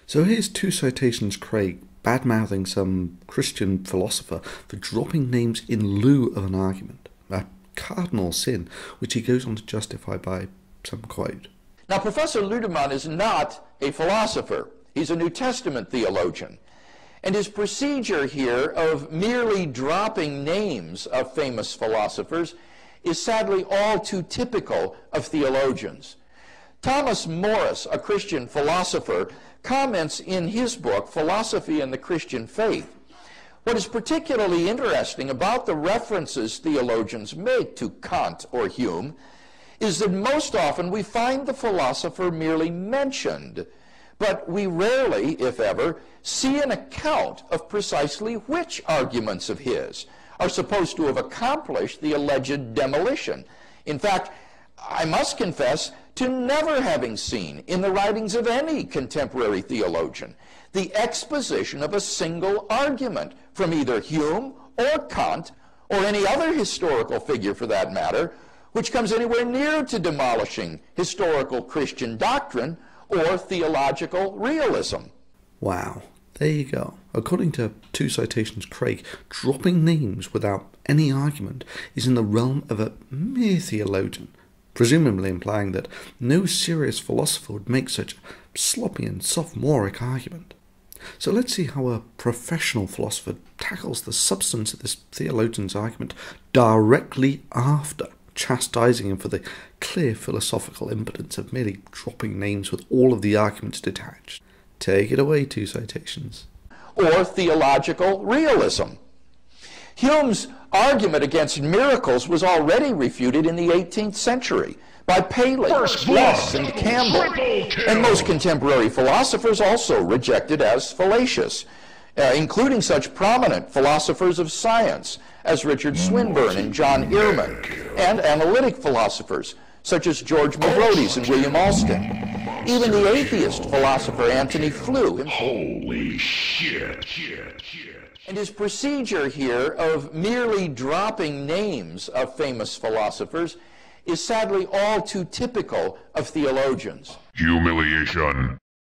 So here's two citations Craig bad-mouthing some Christian philosopher for dropping names in lieu of an argument, a cardinal sin, which he goes on to justify by some quote. Now, Professor Ludemann is not a philosopher. He's a New Testament theologian. And his procedure here of merely dropping names of famous philosophers is sadly all too typical of theologians. Thomas Morris, a Christian philosopher, comments in his book, Philosophy and the Christian Faith. What is particularly interesting about the references theologians make to Kant or Hume is that most often we find the philosopher merely mentioned, but we rarely, if ever, see an account of precisely which arguments of his are supposed to have accomplished the alleged demolition. In fact, I must confess to never having seen in the writings of any contemporary theologian the exposition of a single argument from either Hume or Kant or any other historical figure for that matter, which comes anywhere near to demolishing historical Christian doctrine or theological realism. Wow, there you go. According to two citations Craig, dropping names without any argument is in the realm of a mere theologian, presumably implying that no serious philosopher would make such a sloppy and sophomoric argument. So let's see how a professional philosopher tackles the substance of this theologian's argument directly after chastising him for the clear philosophical impotence of merely dropping names with all of the arguments detached. Take it away, two citations. Or theological realism. Hume's argument against miracles was already refuted in the 18th century by Paley, Less, and Campbell, and most contemporary philosophers also rejected as fallacious, including such prominent philosophers of science as Richard Swinburne and John Earman, and analytic philosophers such as George Mavrodes and William Alston. Even the atheist philosopher Antony Flew. Holy shit. And his procedure here of merely dropping names of famous philosophers is sadly all too typical of theologians. Humiliation.